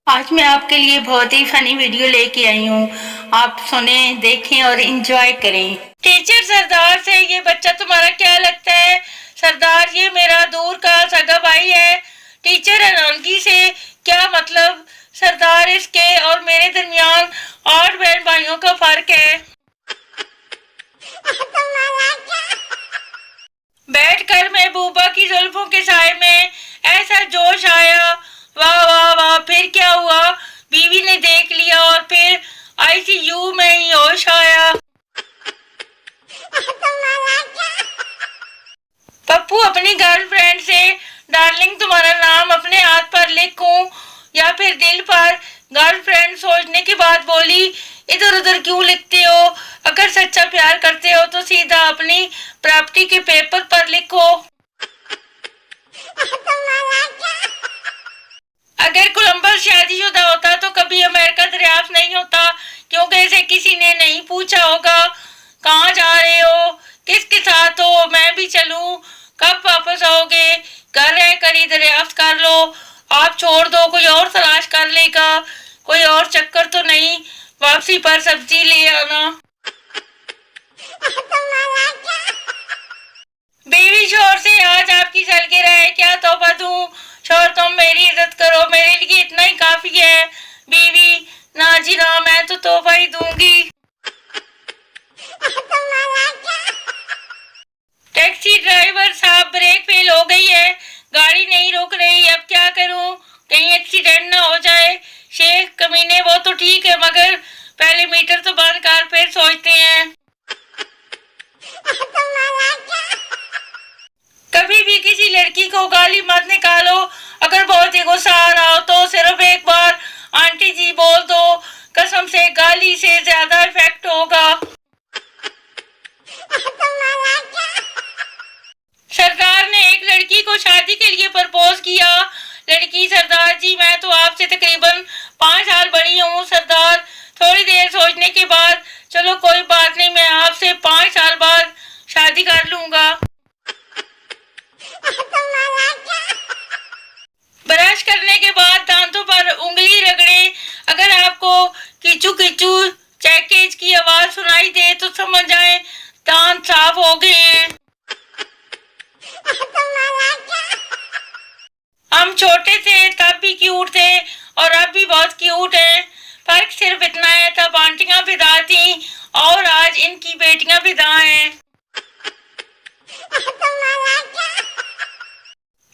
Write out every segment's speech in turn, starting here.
आज मैं आपके लिए बहुत ही फनी वीडियो लेके आई हूँ। आप सुने, देखें और एंजॉय करें। टीचर सरदार से, ये बच्चा तुम्हारा क्या लगता है? सरदार, ये मेरा दूर का सगा भाई है। टीचर हैरानगी से, क्या मतलब? सरदार, इसके और मेरे दरमियान 8 बहन भाइयों का फर्क है। बैठकर महबूबा की जुल्फों के साए में ऐसा जोश आया, वाह वाह वाह। फिर क्या हुआ? बीवी ने देख लिया और फिर आईसीयू में ही होश आया। पप्पू अपनी गर्लफ्रेंड से, डार्लिंग तुम्हारा नाम अपने हाथ पर लिखूं या फिर दिल पर? गर्लफ्रेंड सोचने के बाद बोली, इधर उधर क्यों लिखते हो? अगर सच्चा प्यार करते हो तो सीधा अपनी प्रॉपर्टी के पेपर पर लिखो। अगर कोलंबस शादीशुदा होता तो कभी अमेरिका दरियाफ्त नहीं होता, क्योंकि इसे किसी ने नहीं पूछा होगा कहाँ जा रहे हो, किसके साथ हो, मैं भी चलूं, कब वापस आओगे, घर रहकर ही दरियाफ्त कर लो, आप छोड़ दो, कोई और तलाश कर लेगा, कोई और चक्कर तो नहीं, वापसी पर सब्जी ले आना। बीवी शोर से, आज आपकी सालगिरह है, क्या तोहफा दूं? शोर, तुम मेरी इज्जत करो, मेरे लिए इतना ही काफी है। बीवी, ना जी ना, मैं तो तोहफा ही दूंगी। टैक्सी ड्राइवर साहब, ब्रेक फेल हो गई है, गाड़ी नहीं रुक रही, अब क्या करूं? कहीं एक्सीडेंट ना हो जाए। शेख कमीने, वो तो ठीक है, मगर पहले मीटर तो बंद कर, फिर सोचते हैं। कभी भी किसी लड़की को गाली मत निकालो, अगर बहुत ही गुस्सा आ रहा हो तो सिर्फ एक बार आंटी जी बोल दो, कसम से गाली से ज्यादा इफेक्ट होगा। सरदार ने एक लड़की को शादी के लिए प्रपोज किया। लड़की, सरदार जी, मैं तो आपसे तकरीबन 5 साल बड़ी हूँ। सरदार, थोड़ी देर सोचने के बाद, चलो कोई बात नहीं, मैं आपसे 5 साल बाद शादी कर लूंगा। ब्रश करने के बाद दांतों पर उंगली रगड़े, अगर आपको कीचू कीचू चैकेज की आवाज सुनाई दे तो समझ जाए दांत साफ हो गए हैं। हम छोटे थे तब भी क्यूट थे और अब भी बहुत क्यूट हैं। फर्क सिर्फ इतना है, तब आंटियां फिदा थी और आज इनकी बेटियां फिदा हैं।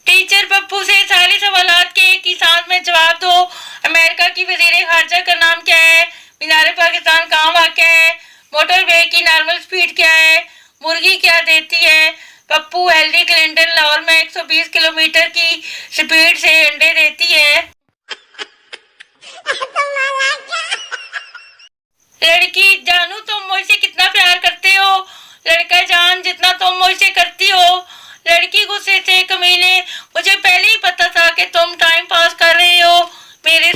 टीचर पप्पू से, सारे सवालात के एक ही साथ में जवाब दो। अमेरिका की वजीर खारजा का नाम क्या है? मीनार पाकिस्तान कहाँ वाक़या है? मोटरवे की नॉर्मल स्पीड क्या है? मुर्गी क्या देती है? पप्पू, हिलरी क्लिंटन लाहौर में 120 किलोमीटर की स्पीड से अंडे देती है। लड़की, जानू तुम मुझसे कितना प्यार करते हो? लड़का, जान जितना तुम मुझसे करती हो। लड़की, गुस्से से, कमीने, मुझे पहले ही पता था कि तुम टाइम पास कर रहे हो मेरे